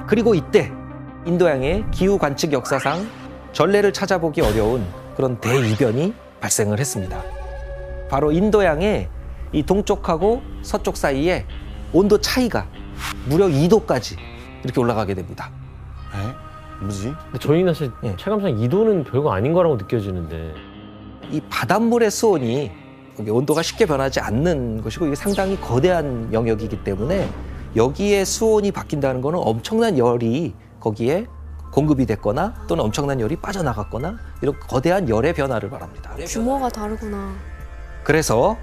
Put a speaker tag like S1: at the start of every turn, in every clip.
S1: 그리고 이때 인도양의 기후 관측 역사상 전례를 찾아보기 어려운 그런 대이변이 발생을 했습니다. 바로 인도양의 이 동쪽하고 서쪽 사이에 온도 차이가 무려 2도까지 이렇게 올라가게 됩니다.
S2: 에? 뭐지?
S3: 근데 저희는 사실
S1: 예.
S3: 체감상 2도는 별거 아닌 거라고 느껴지는데.
S1: 이 바닷물의 수온이 온도가 쉽게 변하지 않는 것이고 이게 상당히 거대한 영역이기 때문에 여기에 수온이 바뀐다는 것은 엄청난 열이 거기에 공급이 됐거나 또는 엄청난 열이 빠져나갔거나 이런 거대한 열의 변화를 말합니다.
S4: 규모가 다르구나.
S1: 그래서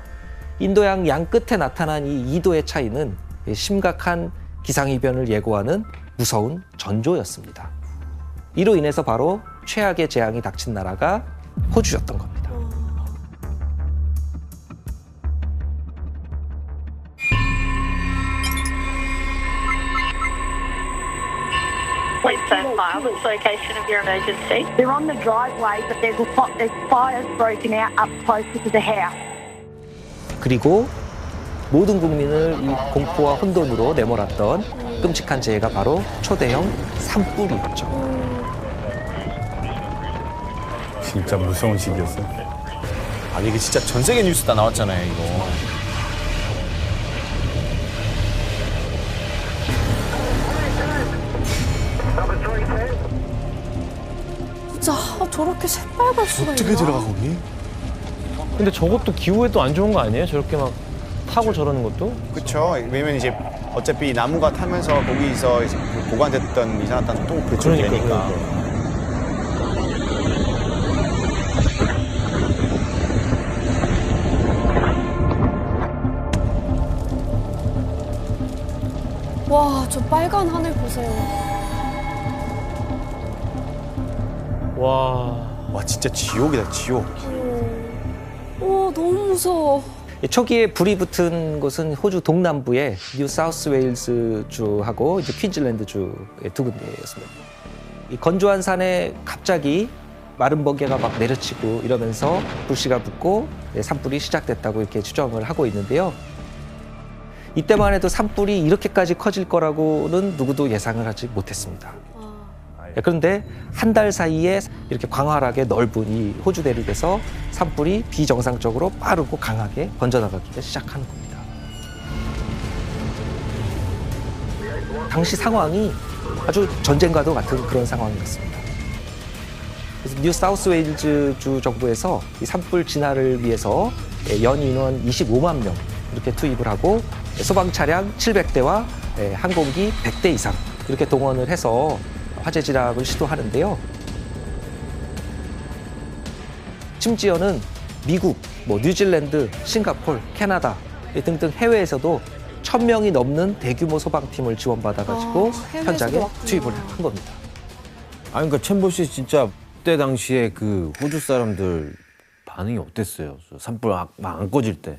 S1: 인도양 양 끝에 나타난 이 2도의 차이는 심각한 기상이변을 예고하는 무서운 전조였습니다. 이로 인해서 바로 최악의 재앙이 닥친 나라가 호주였던 겁니다.
S5: Please stand by. What's the location of your emergency?
S6: They're on the driveway, but there's fires broken out up closer to the house.
S1: 그리고 모든 국민을 이 공포와 혼돈으로 내몰았던 끔찍한 재해가 바로 초대형 산불이었죠.
S2: 진짜 무서운 시기였어요. 아니 이게 진짜 전 세계 뉴스 다 나왔잖아요 이거.
S4: 진짜 저렇게 새빨갈 수가
S2: 어떻게
S4: 있나?
S2: 들어가 거기?
S3: 근데 저것도 기후에 또 안 좋은 거 아니에요? 저렇게 막 타고 저러는 것도?
S2: 그렇죠. 왜냐면 이제 어차피 나무가 타면서 거기서 이제 그 보관됐던 이산화탄소 또 배출이 되니까.
S4: 와, 저 빨간 하늘 보세요.
S3: 와.
S2: 와 진짜 지옥이다 지옥.
S4: 와, 너무 무서워.
S1: 초기에 불이 붙은 곳은 호주 동남부의 뉴 사우스 웨일스 주하고 이제 퀸즐랜드 주의 두 군데였습니다. 이 건조한 산에 갑자기 마른 번개가 막 내려치고 이러면서 불씨가 붙고 산불이 시작됐다고 이렇게 추정을 하고 있는데요. 이때만 해도 산불이 이렇게까지 커질 거라고는 누구도 예상을 하지 못했습니다. 그런데 한 달 사이에 이렇게 광활하게 넓은 이 호주 대륙에서 산불이 비정상적으로 빠르고 강하게 번져나가기 시작하는 겁니다. 당시 상황이 아주 전쟁과도 같은 그런 상황이었습니다. 그래서 뉴 사우스 웨일즈 주 정부에서 이 산불 진화를 위해서 연 인원 25만 명 이렇게 투입을 하고 소방 차량 700대와 항공기 100대 이상 이렇게 동원을 해서 화재 진압을 시도하는데요. 심지어는 미국, 뉴질랜드, 싱가포르, 캐나다 등등 해외에서도 1000명이 넘는 대규모 소방팀을 지원받아가지고
S4: 해외에서도
S1: 현장에
S4: 왔구나.
S1: 투입을 한 겁니다.
S7: 아니 그러니까 챔버 씨 진짜 그때 당시에 그 호주 사람들 반응이 어땠어요? 산불 막 안 꺼질 때.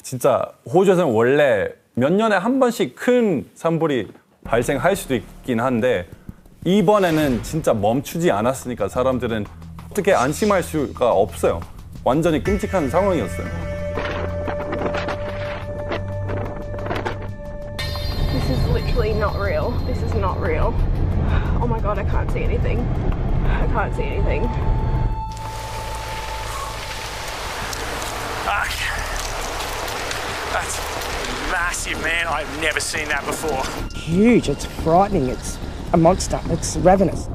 S8: 진짜 호주에서는 원래 몇 년에 한 번씩 큰 산불이 발생할 수도 있긴 한데 이번에는 진짜 멈추지 않았으니까 사람들은 어떻게 안심할 수가 없어요. 완전히 끔찍한 상황이었어요.
S5: This is literally not real. This is not real. Oh my god, I can't see anything. I can't see anything.
S9: That's massive, man. I've never seen that before.
S10: Huge. It's frightening. It's a monster. It's ravenous.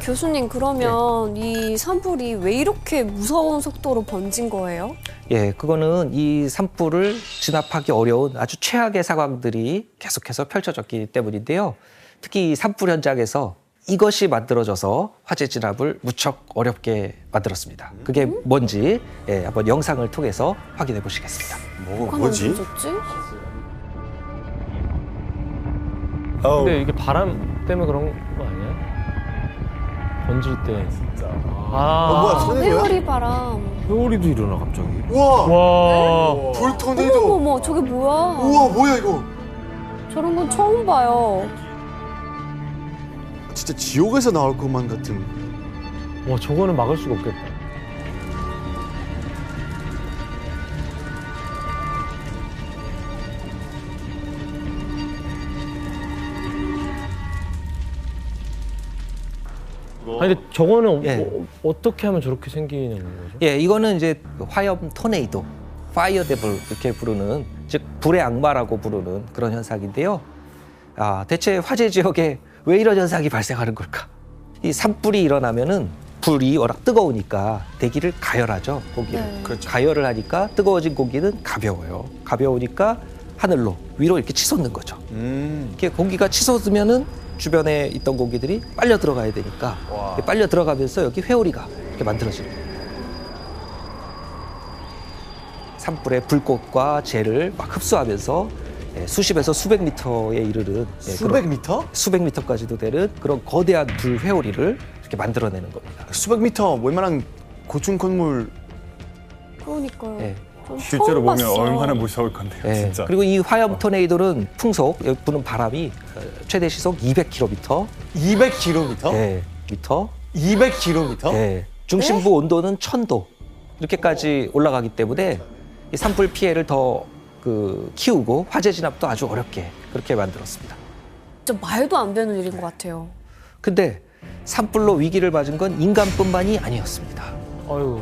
S4: 교수님, 그러면 이 산불이 왜 이렇게 무서운 속도로 번진 거예요?
S1: 예, 그거는 이 산불을 진압하기 어려운 아주 최악의 상황들이 계속해서 펼쳐졌기 때문인데요. 특히 이 산불 현장에서 이것이 만들어져서 화재 진압을 무척 어렵게 만들었습니다. 그게 뭔지 한번 영상을 통해서 확인해 보시겠습니다.
S2: 뭐지?
S3: 근데 이게 바람 때문에 그런 거 아니야? 번질 때. 진짜.
S2: 뭐야 터는 거야?
S4: 회오리 바람.
S7: 회오리도 일어나 갑자기.
S2: 우와
S3: 와.
S2: 불 토네이도.
S4: 어머, 저게 뭐야?
S2: 우와 뭐야 이거?
S4: 저런 건 처음 봐요.
S2: 진짜 지옥에서 나올 것만 같은.
S3: 와, 저거는 막을 수가 없겠다. 아니 근데 저거는
S1: 예.
S3: 어떻게 하면 저렇게 생기는 거죠?
S1: 예, 이거는 이제 화염 토네이도, 파이어 데블 이렇게 부르는, 즉 불의 악마라고 부르는 그런 현상인데요. 대체 화재 지역에 왜 이런 현상이 발생하는 걸까? 이 산불이 일어나면은 불이 워낙 뜨거우니까 대기를 가열하죠, 고기를.
S4: 네.
S2: 그렇죠.
S1: 가열을 하니까 뜨거워진 고기는 가벼워요. 가벼우니까 하늘로, 위로 이렇게 치솟는 거죠. 이렇게 공기가 치솟으면은 주변에 있던 고기들이 빨려 들어가야 되니까 빨려 들어가면서 여기 회오리가 이렇게 만들어지는 거예요. 산불의 불꽃과 재를 막 흡수하면서 수십에서 수백 미터에 이르는
S2: 수백 미터?
S1: 수백 미터까지도 되는 그런 거대한 불 회오리를 이렇게 만들어내는 겁니다.
S2: 수백 미터 웬만한 고층 건물.
S4: 그러니까요.
S1: 예.
S4: 전
S8: 실제로
S4: 처음
S8: 보면
S4: 봤어요.
S8: 얼마나 무서울 건데요,
S1: 예.
S8: 진짜.
S1: 그리고 이 화염 토네이도는 풍속, 여기 부는 바람이 최대 시속 200km,
S2: 200km?
S1: 예, 미터,
S2: 200km?
S1: 예, 중심부 온도는 1000도 이렇게까지 올라가기 때문에 이 산불 피해를 더 키우고 화재 진압도 아주 어렵게 그렇게 만들었습니다.
S4: 진짜 말도 안 되는 일인 것 같아요.
S1: 근데 산불로 위기를 맞은 건 인간뿐만이 아니었습니다.
S3: 아유.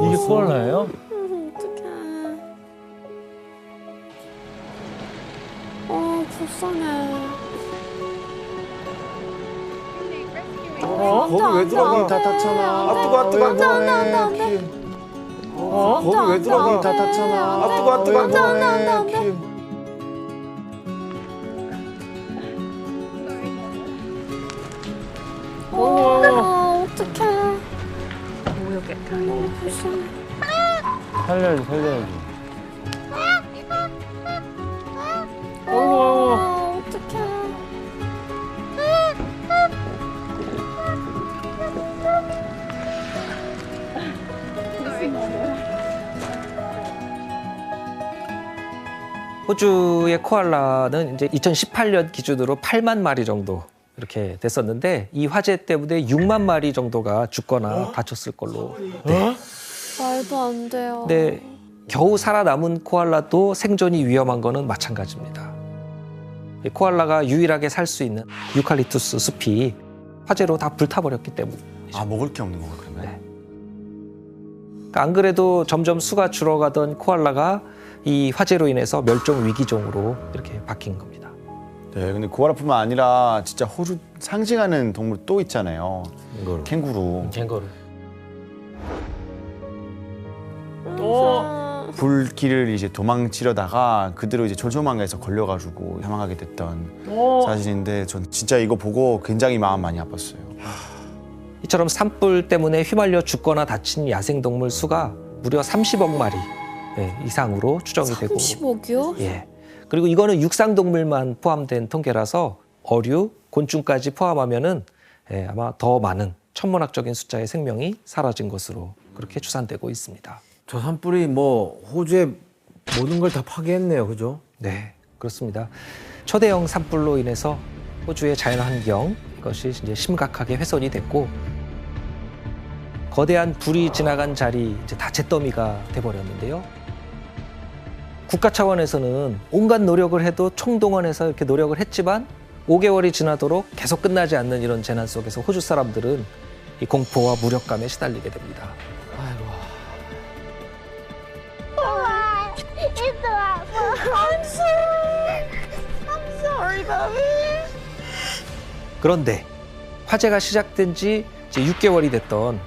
S3: 이게 코알라예요?
S4: 어떡해. 불쌍해.
S2: 거기 왜 들어가? 다 탔잖아. 뜨거, 뜨거.
S4: 안 돼.
S2: 거기 왜 들어가? 다 탔잖아. 뜨거, 뜨거.
S4: 어떡해. 불쌍해.
S3: 살려야지, 살려야지.
S4: 어떡해.
S1: 호주의 코알라는 이제 2018년 기준으로 8만 마리 정도 이렇게 됐었는데 이 화재 때문에 6만 마리 정도가 죽거나 다쳤을 걸로. 네.
S4: 말도 안 돼요.
S1: 근데 겨우 살아남은 코알라도 생존이 위험한 거는 마찬가지입니다. 이 코알라가 유일하게 살 수 있는 유칼립투스 숲이 화재로 다 불타버렸기 때문에.
S2: 먹을 게 없는 거야, 그러면?
S1: 네. 그러니까 안 그래도 점점 수가 줄어가던 코알라가 이 화재로 인해서 멸종 위기종으로 이렇게 바뀐 겁니다.
S2: 네, 근데 코알라뿐만 아니라 진짜 호주 상징하는 동물 또 있잖아요. 캥거루.
S3: 캥거루.
S2: 불길을 이제 도망치려다가 그대로 이제 조조망에서 걸려가지고 사망하게 됐던 사실인데 전 진짜 이거 보고 굉장히 마음 많이 아팠어요.
S1: 이처럼 산불 때문에 휘말려 죽거나 다친 야생동물 수가 무려 30억 마리 이상으로 추정이 되고.
S4: 30억이요?
S1: 예. 그리고 이거는 육상동물만 포함된 통계라서 어류, 곤충까지 포함하면은 아마 더 많은 천문학적인 숫자의 생명이 사라진 것으로 그렇게 추산되고 있습니다.
S7: 저 산불이 뭐 호주의 모든 걸 다 파괴했네요, 그죠?
S1: 네, 그렇습니다. 초대형 산불로 인해서 호주의 자연환경 이것이 이제 심각하게 훼손이 됐고 거대한 불이 지나간 자리 이제 다 잿더미가 돼버렸는데요. 국가 차원에서는 온갖 노력을 해도 총동원해서 이렇게 노력을 했지만 5개월이 지나도록 계속 끝나지 않는 이런 재난 속에서 호주 사람들은 이 공포와 무력감에 시달리게 됩니다. 그런데 화재가 시작된 지 이제 6개월이 됐던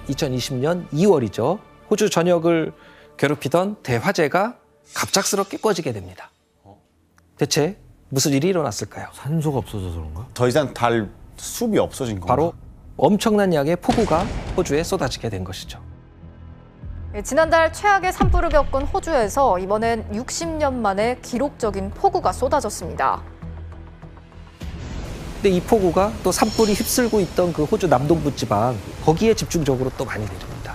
S1: 2020년 2월이죠. 호주 전역을 괴롭히던 대화재가 갑작스럽게 꺼지게 됩니다. 대체 무슨 일이 일어났을까요?
S7: 산소가 없어져서 그런가?
S2: 더 이상 달 숲이 없어진 건가?
S1: 바로 엄청난 양의 폭우가 호주에 쏟아지게 된 것이죠.
S11: 지난달 최악의 산불을 겪은 호주에서 이번엔 60년 만에 기록적인 폭우가 쏟아졌습니다.
S1: 근데 이 폭우가 또 산불이 휩쓸고 있던 그 호주 남동부 지방 거기에 집중적으로 또 많이 내립니다.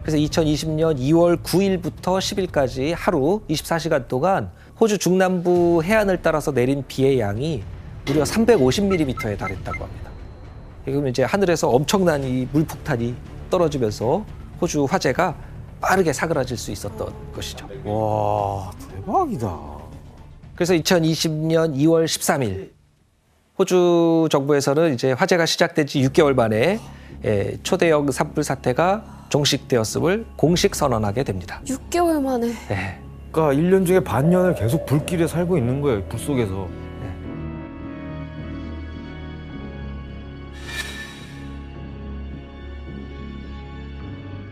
S1: 그래서 2020년 2월 9일부터 10일까지 하루 24시간 동안 호주 중남부 해안을 따라서 내린 비의 양이 무려 350mm에 달했다고 합니다. 그러면 이제 하늘에서 엄청난 이 물폭탄이 떨어지면서 호주 화재가 빠르게 사그라질 수 있었던 것이죠.
S7: 와, 대박이다.
S1: 그래서 2020년 2월 13일 호주 정부에서는 이제 화재가 시작된 지 6개월 만에 초대형 산불 사태가 종식되었음을 공식 선언하게 됩니다.
S4: 6개월 만에.
S1: 네.
S7: 그러니까 1년 중에 반년을 계속 불길에 살고 있는 거예요. 불 속에서.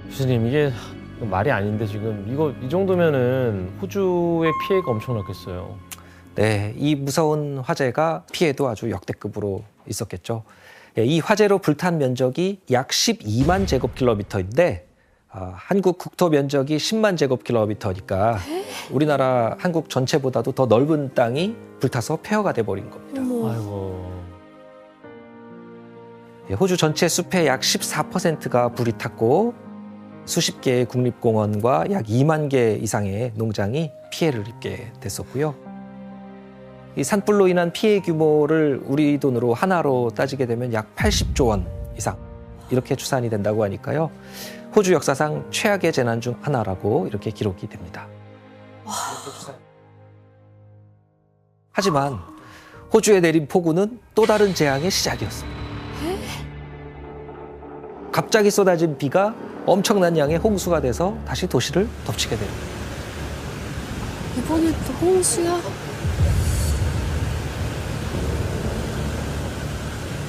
S3: 교수님 이게 말이 아닌데 지금 이 정도면은 호주의 피해가 엄청났겠어요.
S1: 네, 이 무서운 화재가 피해도 아주 역대급으로 있었겠죠. 이 화재로 불탄 면적이 약 12만 제곱킬로미터인데 한국 국토 면적이 10만 제곱킬로미터니까 우리나라 한국 전체보다도 더 넓은 땅이 불타서 폐허가 돼버린 겁니다.
S3: 아이고.
S1: 호주 전체 숲의 약 14%가 불이 탔고 수십 개의 국립공원과 약 2만 개 이상의 농장이 피해를 입게 됐었고요. 이 산불로 인한 피해 규모를 우리 돈으로 하나로 따지게 되면 약 80조 원 이상 이렇게 추산이 된다고 하니까요. 호주 역사상 최악의 재난 중 하나라고 이렇게 기록이 됩니다. 하지만 호주에 내린 폭우는 또 다른 재앙의 시작이었습니다. 갑자기 쏟아진 비가 엄청난 양의 홍수가 돼서 다시 도시를 덮치게 됩니다.
S4: 이번엔 또 홍수야?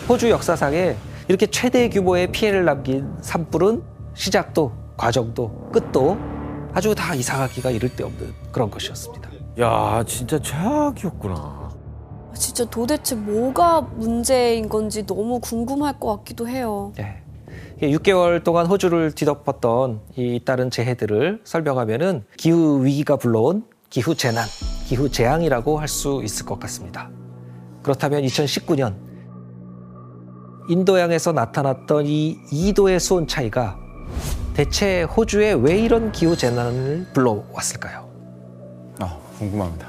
S1: 호주 역사상에 이렇게 최대 규모의 피해를 남긴 산불은 시작도, 과정도, 끝도 아주 다 이상하기가 이를 데 없는 그런 것이었습니다.
S7: 야, 진짜 최악이었구나.
S4: 진짜 도대체 뭐가 문제인 건지 너무 궁금할 것 같기도 해요.
S1: 네. 6개월 동안 호주를 뒤덮었던 이 잇따른 재해들을 설명하면은 기후 위기가 불러온 기후 재난, 기후 재앙이라고 할 수 있을 것 같습니다. 그렇다면 2019년 인도양에서 나타났던 이 2도의 수온 차이가 대체 호주에 왜 이런 기후 재난을 불러왔을까요?
S2: 궁금합니다.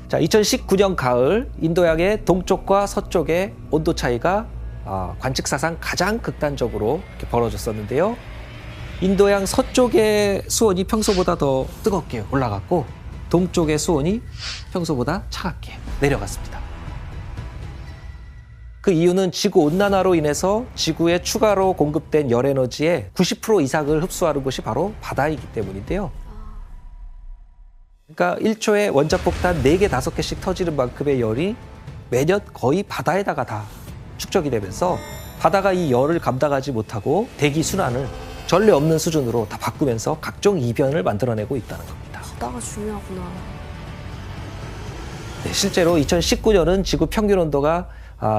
S1: 자, 2019년 가을 인도양의 동쪽과 서쪽의 온도 차이가 관측사상 가장 극단적으로 이렇게 벌어졌었는데요. 인도양 서쪽의 수온이 평소보다 더 뜨겁게 올라갔고 동쪽의 수온이 평소보다 차갑게 내려갔습니다. 그 이유는 지구온난화로 인해서 지구에 추가로 공급된 열에너지의 90% 이상을 흡수하는 곳이 바로 바다이기 때문인데요. 그러니까 1초에 원자폭탄 4개, 5개씩 터지는 만큼의 열이 매년 거의 바다에다가 다 축적이 되면서 바다가 이 열을 감당하지 못하고 대기 순환을 전례 없는 수준으로 다 바꾸면서 각종 이변을 만들어내고 있다는 겁니다.
S4: 바다가 중요하구나.
S1: 네, 실제로 2019년은 지구 평균 온도가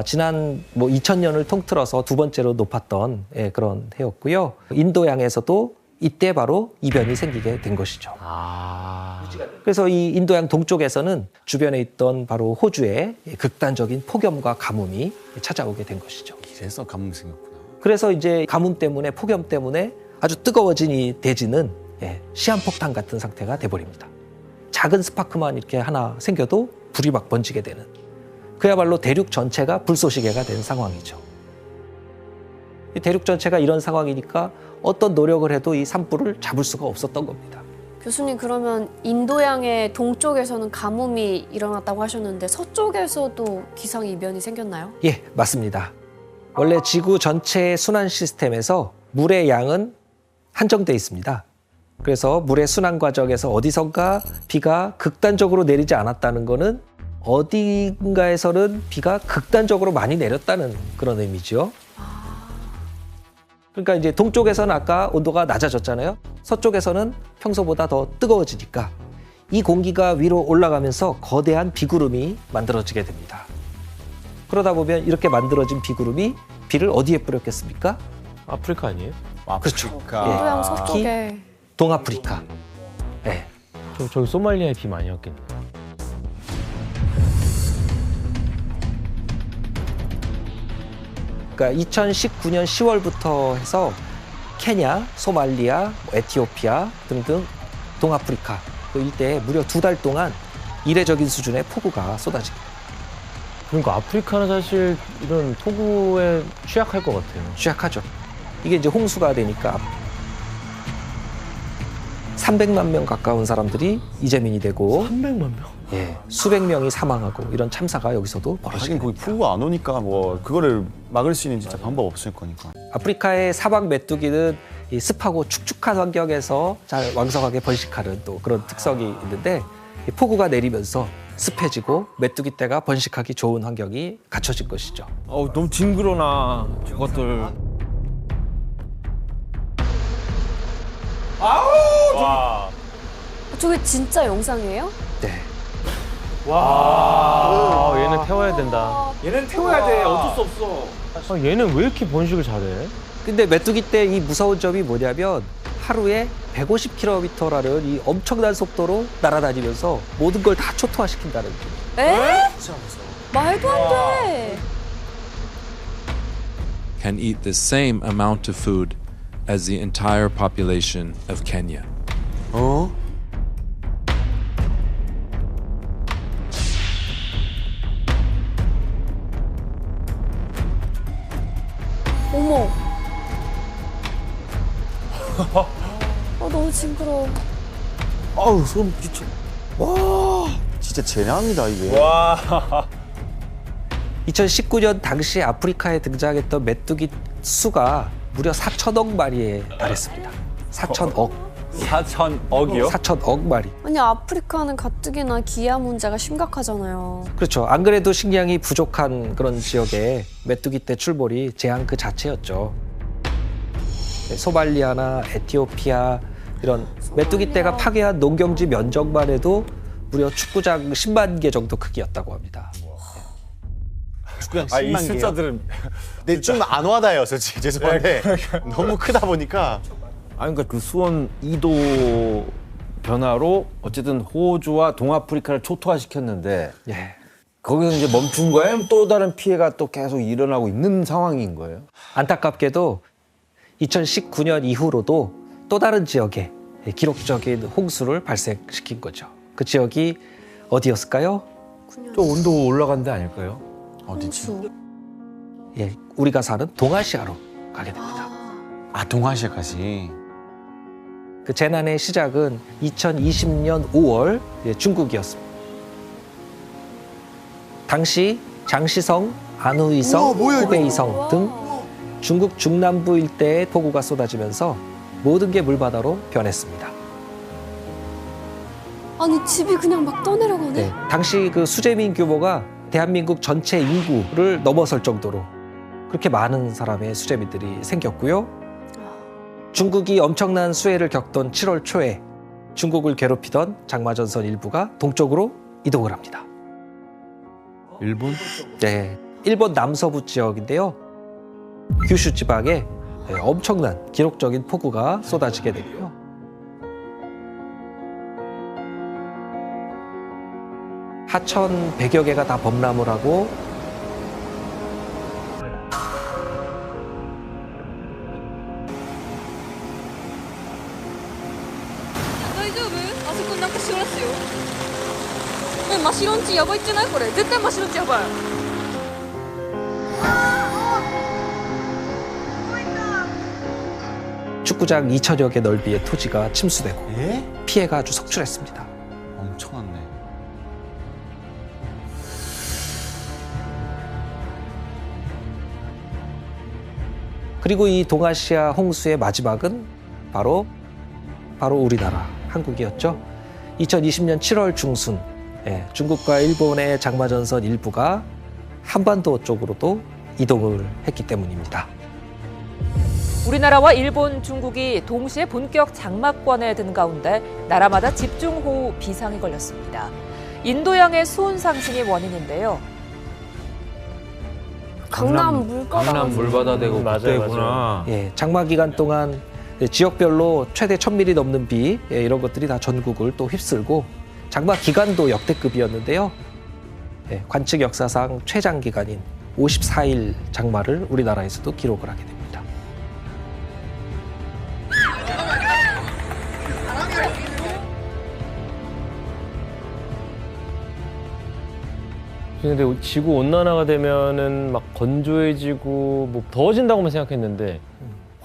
S1: 지난 2000년을 통틀어서 두 번째로 높았던 그런 해였고요. 인도양에서도 이때 바로 이변이 생기게 된 것이죠. 그래서 이 인도양 동쪽에서는 주변에 있던 바로 호주에 극단적인 폭염과 가뭄이 찾아오게 된 것이죠.
S2: 그래서 가뭄 생겼구나.
S1: 그래서 이제 가뭄 때문에 폭염 때문에 아주 뜨거워진 이 대지는 시한폭탄 같은 상태가 돼버립니다. 작은 스파크만 이렇게 하나 생겨도 불이 막 번지게 되는 그야말로 대륙 전체가 불쏘시개가 된 상황이죠. 이 대륙 전체가 이런 상황이니까 어떤 노력을 해도 이 산불을 잡을 수가 없었던 겁니다.
S4: 교수님, 그러면 인도양의 동쪽에서는 가뭄이 일어났다고 하셨는데 서쪽에서도 기상이변이 생겼나요?
S1: 예, 맞습니다. 원래 지구 전체의 순환 시스템에서 물의 양은 한정돼 있습니다. 그래서 물의 순환 과정에서 어디선가 비가 극단적으로 내리지 않았다는 거는 어딘가에서는 비가 극단적으로 많이 내렸다는 그런 의미죠. 그러니까 이제 동쪽에서는 아까 온도가 낮아졌잖아요. 서쪽에서는 평소보다 더 뜨거워지니까 이 공기가 위로 올라가면서 거대한 비구름이 만들어지게 됩니다. 그러다 보면 이렇게 만들어진 비구름이 비를 어디에 뿌렸겠습니까?
S3: 아프리카 아니에요?
S1: 그렇죠.
S4: 인도양 서쪽에.
S1: 동아프리카. 네.
S3: 저기 소말리아에 비 많이 왔겠네요.
S1: 그러니까 2019년 10월부터 해서 케냐, 소말리아, 에티오피아 등등 동아프리카 그 일대에 무려 2달 동안 이례적인 수준의 폭우가 쏟아집니다.
S3: 그러니까 아프리카는 사실 이런 폭우에 취약할 것 같아요.
S1: 취약하죠. 이게 이제 홍수가 되니까 300만 명 가까운 사람들이 이재민이 되고
S3: 300만 명?
S1: 예, 수백 명이 사망하고 이런 참사가 여기서도 벌어지게
S2: 하긴 거기
S1: 됩니다.
S2: 폭우가 안 오니까 뭐 그거를 막을 수 있는 진짜 방법 없을 거니까.
S1: 아프리카의 사막 메뚜기는 이 습하고 축축한 환경에서 잘 왕성하게 번식하는 또 그런 특성이 있는데 이 폭우가 내리면서 습해지고 메뚜기 떼가 번식하기 좋은 환경이 갖춰진 것이죠.
S7: 너무 징그러나 저것들.
S4: 저게 진짜 영상이에요?
S1: 네.
S3: 얘는 태워야 된다.
S7: 얘는 태워야 돼. 어쩔 수 없어.
S3: 얘는 왜 이렇게 번식을 잘해?
S1: 근데 메뚜기 떼 이 무서운 점이 뭐냐면 하루에 150km라는 이 엄청난 속도로 날아다니면서 모든 걸 다 초토화시킨다는 점.
S4: 에? 말도 안 돼.
S12: Can eat the same amount of food as the entire population of Kenya.
S2: 어?
S4: 어머. 너무 징그러워.
S2: 아우 소름 끼쳐. 와 진짜 재난이다 이게.
S8: 와.
S1: 2019년 당시 아프리카에 등장했던 메뚜기 수가 무려 4천억 마리에 달했습니다. 4천억.
S8: 4천억이요?
S1: 4천억 마리.
S4: 아니 아프리카는 가뜩이나 기아 문제가 심각하잖아요.
S1: 그렇죠. 안 그래도 식량이 부족한 그런 지역에 메뚜기 떼 출몰이 재앙 그 자체였죠. 네, 소말리아나 에티오피아 이런 메뚜기 떼가 파괴한 농경지 면적만 해도 무려 축구장 10만 개 정도 크기였다고 합니다.
S2: 축구장
S8: 이
S2: 10만 개요?
S8: 숫자들은
S2: 네, 좀 안 와닿아요, 솔직히. 죄송한데 너무 크다 보니까.
S7: 그러니까 그 수온 2도 변화로 어쨌든 호주와 동아프리카를 초토화시켰는데
S1: 예.
S7: 거기서 이제 멈춘 거예요? 또 다른 피해가 또 계속 일어나고 있는 상황인 거예요?
S1: 안타깝게도 2019년 이후로도 또 다른 지역에 기록적인 홍수를 발생시킨 거죠. 그 지역이 어디였을까요?
S7: 또 온도 올라간 데 아닐까요?
S2: 어디지?
S1: 예, 우리가 사는 동아시아로 가게 됩니다.
S2: 아 동아시아까지.
S1: 그 재난의 시작은 2020년 5월 중국이었습니다. 당시 장시성, 안후이성, 후베이성 등 중국 중남부 일대에 폭우가 쏟아지면서 모든 게 물바다로 변했습니다.
S4: 아니 집이 그냥 막 떠내려가네.
S1: 네, 당시 그 수재민 규모가 대한민국 전체 인구를 넘어설 정도로 그렇게 많은 사람의 수재민들이 생겼고요. 중국이 엄청난 수해를 겪던 7월 초에 중국을 괴롭히던 장마전선 일부가 동쪽으로 이동을 합니다.
S7: 일본?
S1: 네, 일본 남서부 지역인데요. 규슈 지방에 엄청난 기록적인 폭우가 쏟아지게 되고요. 하천 100여 개가 다 범람을 하고 축구장 2천여 개 넓이의 토지가 침수되고 피해가 아주 속출했습니다.
S2: 엄청났네.
S1: 그리고 이 동아시아 홍수의 마지막은 바로 우리나라 한국이었죠. 2020년 7월 중순 중국과 일본의 장마전선 일부가 한반도 쪽으로도 이동을 했기 때문입니다.
S13: 우리나라와 일본, 중국이 동시에 본격 장마권에 든 가운데 나라마다 집중호우 비상이 걸렸습니다. 인도양의 수온 상승이 원인인데요.
S4: 강남
S7: 물바다 되고
S3: 맞아요,
S7: 그때구나.
S1: 예, 장마 기간 동안 지역별로 최대 1000mm 넘는 비 이런 것들이 다 전국을 또 휩쓸고 장마 기간도 역대급이었는데요. 관측 역사상 최장 기간인 54일 장마를 우리나라에서도 기록을 하게 됩니다.
S3: 근데 지구 온난화가 되면은 막 건조해지고 뭐 더워진다고만 생각했는데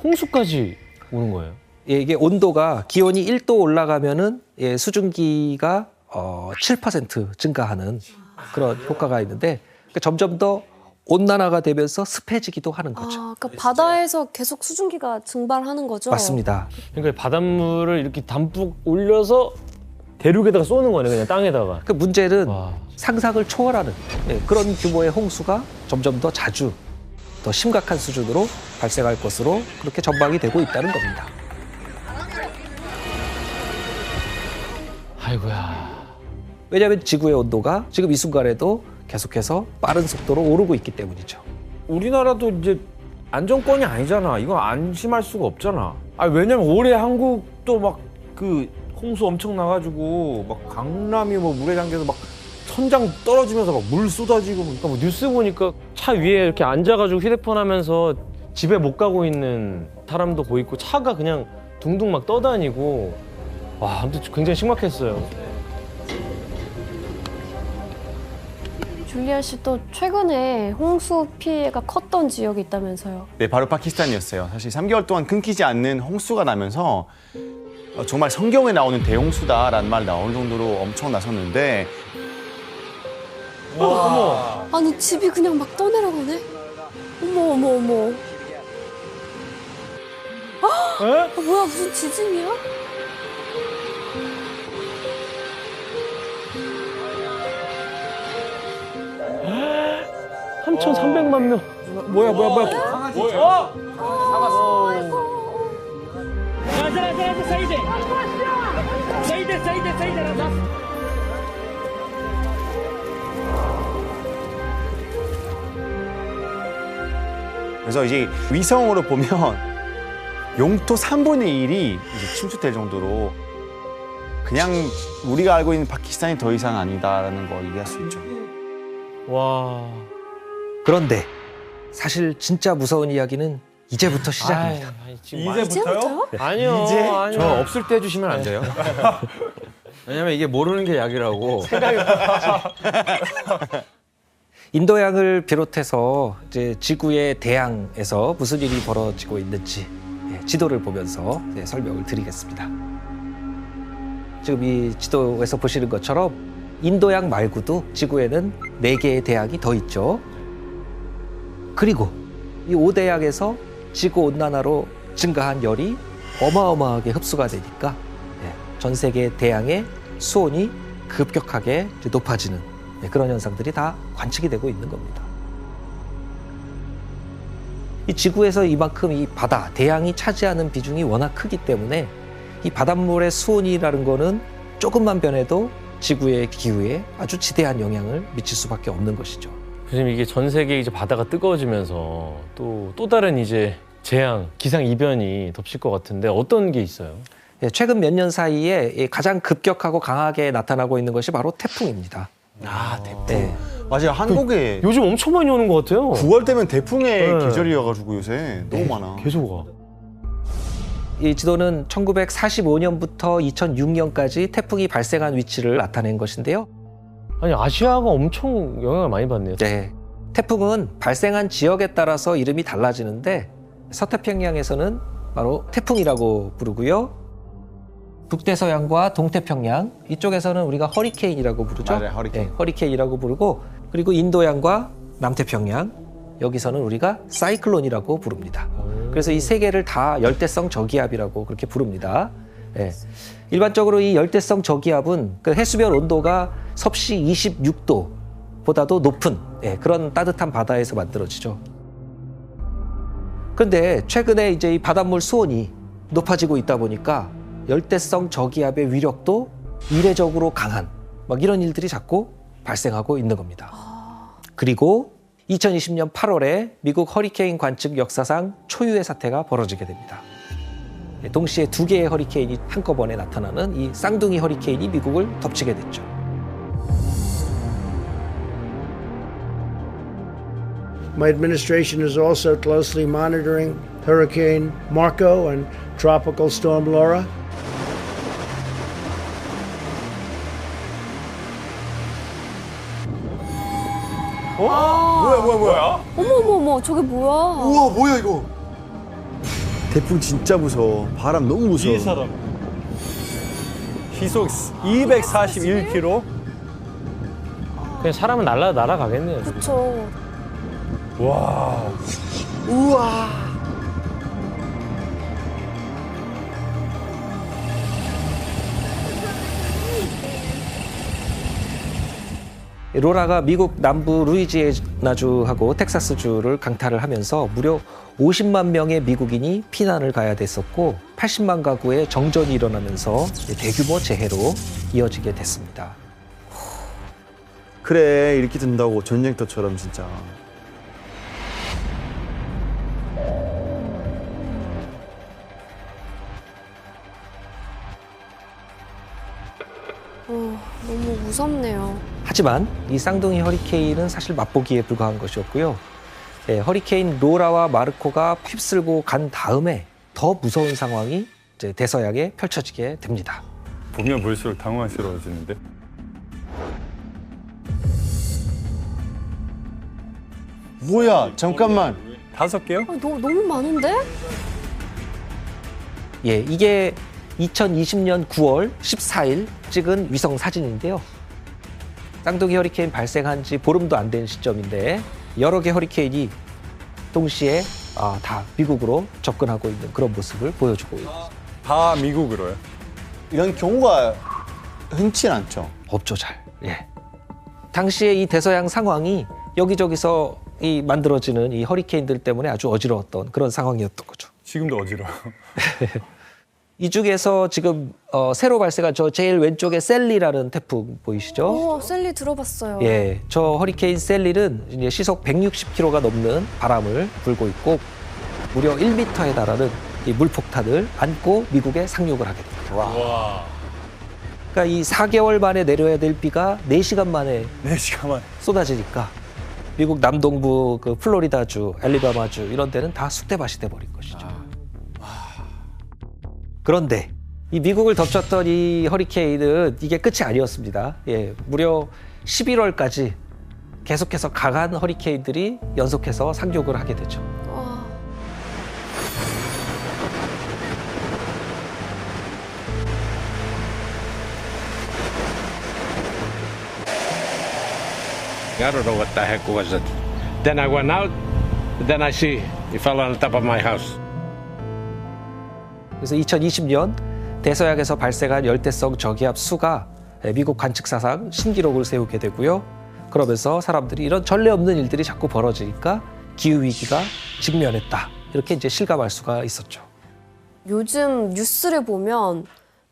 S3: 홍수까지 오는 거예요?
S1: 예, 이게 온도가 기온이 1도 올라가면은 예, 수증기가 7% 증가하는 그런 효과가 있는데 그러니까 점점 더 온난화가 되면서 습해지기도 하는 거죠.
S4: 아, 그러니까 바다에서 계속 수증기가 증발하는 거죠?
S1: 맞습니다.
S3: 그러니까 바닷물을 이렇게 담뿍 올려서 대륙에다가 쏘는 거네, 그냥 땅에다가.
S1: 그 문제는 상상을 초월하는 그런 규모의 홍수가 점점 더 자주, 더 심각한 수준으로 발생할 것으로 그렇게 전망이 되고 있다는 겁니다.
S3: 아이고야.
S1: 왜냐하면 지구의 온도가 지금 이 순간에도 계속해서 빠른 속도로 오르고 있기 때문이죠.
S7: 우리나라도 이제 안정권이 아니잖아. 이거 안심할 수가 없잖아. 아, 왜냐면 올해 한국도 막 그 홍수 엄청 나가지고 막 강남이 뭐 물에 잠겨서 막 천장 떨어지면서 막 물 쏟아지고.
S3: 그러니까 뭐 뉴스 보니까 차 위에 이렇게 앉아가지고 휴대폰 하면서 집에 못 가고 있는 사람도 보이고 차가 그냥 둥둥 막 떠다니고. 와, 아무튼 굉장히 심각했어요.
S4: 줄리아 씨 또 최근에 홍수 피해가 컸던 지역이 있다면서요?
S2: 네, 바로 파키스탄이었어요. 사실 3개월 동안 끊기지 않는 홍수가 나면서 정말 성경에 나오는 대홍수다라는 말 나올 정도로 엄청 나섰는데
S4: 어머. 아니 집이 그냥 막 떠내려가네? 어머 어머 어머. 아, 뭐야 무슨 지진이야?
S3: 한 3,300만 명.
S7: 뭐야.
S3: 강아지.
S2: 그래서 이제 위성으로 보면 영토 3분의 1이 이제 침수될 정도로 그냥 우리가 알고 있는 파키스탄이 더 이상 아니다라는 걸 얘기할 수 있죠.
S3: 와.
S1: 그런데 사실 진짜 무서운 이야기는 이제부터 시작입니다.
S8: 이제부터요?
S3: 아니요.
S7: 이제?
S3: 아니요.
S7: 저 없을 때 해주시면 안 돼요? 왜냐면 이게 모르는 게 약이라고.
S1: 인도양을 비롯해서 이제 지구의 대양에서 무슨 일이 벌어지고 있는지 지도를 보면서 설명을 드리겠습니다. 지금 이 지도에서 보시는 것처럼 인도양 말고도 지구에는 4개의 대양이 더 있죠. 그리고 이 5대양에서 지구 온난화로 증가한 열이 어마어마하게 흡수가 되니까 전 세계 대양의 수온이 급격하게 높아지는 그런 현상들이 다 관측이 되고 있는 겁니다. 이 지구에서 이만큼 이 바다, 대양이 차지하는 비중이 워낙 크기 때문에 이 바닷물의 수온이라는 거는 조금만 변해도 지구의 기후에 아주 지대한 영향을 미칠 수밖에 없는 것이죠.
S3: 지금 이게 전 세계 이제 바다가 뜨거워지면서 또 다른 이제 재앙, 기상 이변이 덮칠 것 같은데 어떤 게 있어요?
S1: 최근 몇 년 사이에 가장 급격하고 강하게 나타나고 있는 것이 바로 태풍입니다.
S2: 아, 태풍. 맞아요. 한국에
S3: 요즘 엄청 많이 오는 것 같아요.
S2: 9월 되면 태풍의 계절이어가지고 요새 너무 많아.
S3: 계속 와.
S1: 이 지도는 1945년부터 2006년까지 태풍이 발생한 위치를 나타낸 것인데요.
S3: 아니, 아시아가 엄청 영향을 많이 받네요.
S1: 네. 태풍은 발생한 지역에 따라서 이름이 달라지는데 서태평양에서는 바로 태풍이라고 부르고요. 북대서양과 동태평양 이쪽에서는 우리가 허리케인이라고 부르죠.
S2: 맞아요, 허리케인.
S1: 네, 허리케인이라고 부르고 그리고 인도양과 남태평양 여기서는 우리가 사이클론이라고 부릅니다. 그래서 이 세 개를 다 열대성 저기압이라고 그렇게 부릅니다. 네. 일반적으로 이 열대성 저기압은 그 해수면 온도가 섭씨 26도보다도 높은 그런 따뜻한 바다에서 만들어지죠. 그런데 최근에 이제 이 바닷물 수온이 높아지고 있다 보니까 열대성 저기압의 위력도 이례적으로 강한 막 이런 일들이 자꾸 발생하고 있는 겁니다. 그리고 2020년 8월에 미국 허리케인 관측 역사상 초유의 사태가 벌어지게 됩니다. 동시에 2개의 허리케인이 한꺼번에 나타나는 이 쌍둥이 허리케인이 미국을 덮치게 됐죠.
S14: My administration is also closely monitoring Hurricane Marco and Tropical Storm Laura.
S8: 뭐야?
S4: 어머, 저게 뭐야?
S2: 우와, 뭐야 이거? 태풍 진짜 무서워. 바람 너무 무서워.
S8: 이 사람 시속 241km.
S3: 그냥 사람은 날아가겠네요.
S4: 그쵸.
S8: 와.
S2: 우와.
S1: 로라가 미국 남부 루이지애나주하고 텍사스주를 강타를 하면서 무려 50만 명의 미국인이 피난을 가야 됐었고 80만 가구의 정전이 일어나면서 대규모 재해로 이어지게 됐습니다.
S2: 그래, 이렇게 된다고 전쟁터처럼 진짜.
S4: 너무 무섭네요.
S1: 하지만 이 쌍둥이 허리케인은 사실 맛보기에 불과한 것이었고요. 허리케인 로라와 마르코가 휩쓸고 간 다음에 더 무서운 상황이 이제 대서양에 펼쳐지게 됩니다.
S8: 보면 볼수록 당황스러워지는데.
S2: 뭐야? 잠깐만.
S8: 5개요?
S4: 너무 많은데?
S1: 예, 이게 2020년 9월 14일 찍은 위성 사진인데요. 쌍둥이 허리케인 발생한 지 보름도 안 된 시점인데 여러 개 허리케인이 동시에 다 미국으로 접근하고 있는 그런 모습을 보여주고 있습니다.
S8: 다 미국으로요?
S2: 이런 경우가 흔치 않죠.
S1: 없죠, 잘. 예. 당시에 이 대서양 상황이 여기저기서 이 만들어지는 이 허리케인들 때문에 아주 어지러웠던 그런 상황이었던 거죠.
S8: 지금도 어지러워요.
S1: 이 중에서 지금 새로 발생한 저 제일 왼쪽에 셀리라는 태풍 보이시죠?
S4: 셀리 들어봤어요.
S1: 예, 저 허리케인 셀리는 이제 시속 160km가 넘는 바람을 불고 있고 무려 1m에 달하는 이 물폭탄을 안고 미국에 상륙을 하게 됩니다.
S8: 와.
S1: 그러니까 이 4개월 만에 내려야 될 비가 4시간 만에
S8: 4시간 만에
S1: 쏟아지니까 미국 남동부 그 플로리다주, 알리바마주 이런 데는 다 쑥대밭이 돼버린 것이죠. 그런데 이 미국을 덮쳤던 이 허리케인은 이게 끝이 아니었습니다. 예, 무려 11월까지 계속해서 강한 허리케인들이 연속해서 상륙을 하게 되죠.
S15: I don't know what the heck was it. Then I went out, then I see it fell on the top of my house.
S1: 그래서 2020년 대서양에서 발생한 열대성 저기압 수가 미국 관측사상 신기록을 세우게 되고요. 그러면서 사람들이 이런 전례 없는 일들이 자꾸 벌어지니까 기후위기가 직면했다. 이렇게 이제 실감할 수가 있었죠.
S4: 요즘 뉴스를 보면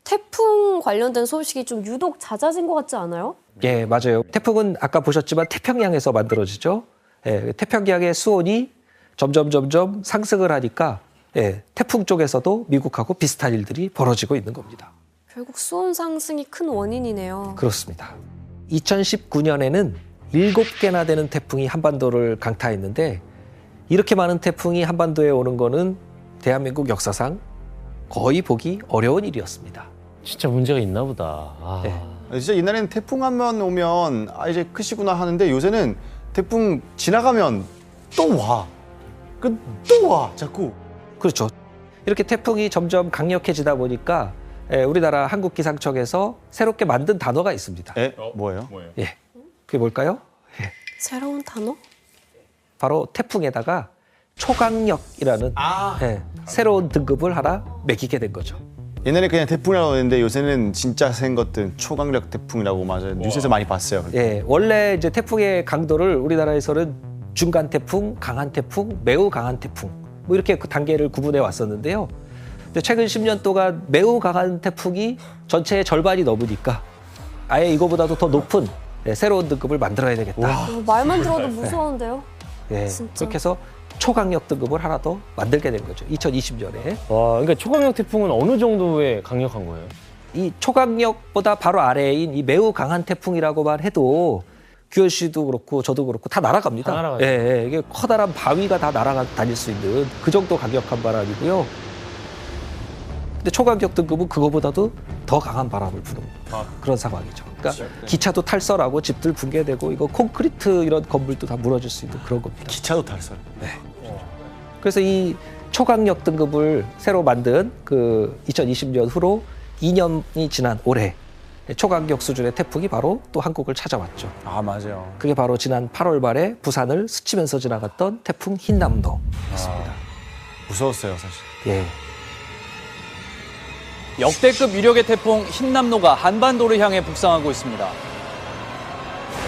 S4: 태풍 관련된 소식이 좀 유독 잦아진 것 같지 않아요?
S1: 예, 맞아요. 태풍은 아까 보셨지만 태평양에서 만들어지죠. 예, 태평양의 수온이 점점 상승을 하니까 예, 태풍 쪽에서도 미국하고 비슷한 일들이 벌어지고 있는 겁니다.
S4: 결국 수온 상승이 큰 원인이네요.
S1: 그렇습니다. 2019년에는 7개나 되는 태풍이 한반도를 강타했는데 이렇게 많은 태풍이 한반도에 오는 거는 대한민국 역사상 거의 보기 어려운 일이었습니다.
S3: 진짜 문제가 있나 보다.
S1: 네.
S2: 진짜 옛날에는 태풍 한 번 오면 이제 크시구나 하는데 요새는 태풍 지나가면 또 와. 또 와, 자꾸.
S1: 그렇죠. 이렇게 태풍이 점점 강력해지다 보니까 우리나라 한국기상청에서 새롭게 만든 단어가 있습니다.
S2: 뭐예요?
S1: 예, 그게 뭘까요? 예.
S4: 새로운 단어?
S1: 바로 태풍에다가 초강력이라는 새로운 등급을 하나 매기게 된 거죠.
S2: 옛날에 그냥 태풍이라고 했는데 요새는 진짜 센 것들 초강력 태풍이라고 맞아요. 뉴스에서 많이 봤어요.
S1: 예, 원래 이제 태풍의 강도를 우리나라에서는 중간 태풍, 강한 태풍, 매우 강한 태풍 뭐 이렇게 그 단계를 구분해 왔었는데요. 최근 10년 동안 매우 강한 태풍이 전체의 절반이 넘으니까 아예 이거보다도 더 높은 새로운 등급을 만들어야 되겠다.
S4: 말만 들어도 무서운데요?
S1: 예,
S4: 진짜.
S1: 그렇게 해서 초강력 등급을 하나 더 만들게 된 거죠. 2020년에.
S3: 와, 그러니까 초강력 태풍은 어느 정도의 강력한 거예요?
S1: 이 초강력보다 바로 아래인 이 매우 강한 태풍이라고만 해도 규현 씨도 그렇고 저도 그렇고 다 날아갑니다.
S3: 다 날아가죠.
S1: 예, 이게 커다란 바위가 다 날아다닐 수 있는 그 정도 강력한 바람이고요. 근데 초강력 등급은 그거보다도 더 강한 바람을 부는 그런 상황이죠. 그러니까 기차도 탈설하고 집들 붕괴되고 이거 콘크리트 이런 건물도 다 무너질 수 있는 그런 겁니다.
S2: 기차도 탈설.
S1: 네. 그래서 이 초강력 등급을 새로 만든 그 2020년 후로 2년이 지난 올해 초강력 수준의 태풍이 바로 또 한국을 찾아왔죠.
S2: 아, 맞아요.
S1: 그게 바로 지난 8월 말에 부산을 스치면서 지나갔던 태풍 흰남노였습니다.
S2: 무서웠어요, 사실.
S1: 예.
S16: 역대급 위력의 태풍 흰남노가 한반도를 향해 북상하고 있습니다.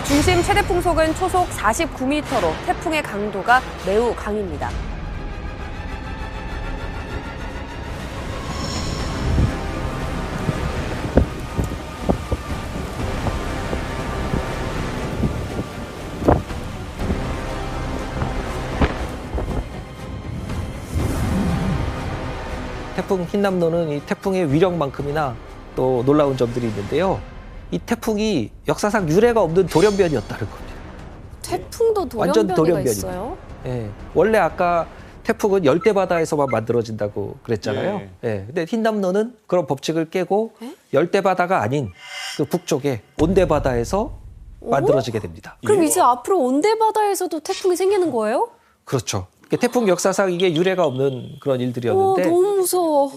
S17: 중심 최대 풍속은 초속 49m로 태풍의 강도가 매우 강입니다.
S1: 태풍 흰남노는 이 태풍의 위력만큼이나 또 놀라운 점들이 있는데요. 이 태풍이 역사상 유례가 없는 돌연변이었다는 겁니다.
S4: 태풍도
S1: 완전
S4: 돌연변이가
S1: 돌연변입니다.
S4: 있어요?
S1: 예. 원래 아까 태풍은 열대 바다에서만 만들어진다고 그랬잖아요. 예. 근데 흰남노는 그런 법칙을 깨고 열대 바다가 아닌 그 북쪽에 온대 바다에서 만들어지게 됩니다.
S4: 그럼 이제 앞으로 온대 바다에서도 태풍이 생기는 거예요?
S1: 그렇죠. 태풍 역사상 이게 유례가 없는 그런 일들이었는데
S4: 너무 무서워.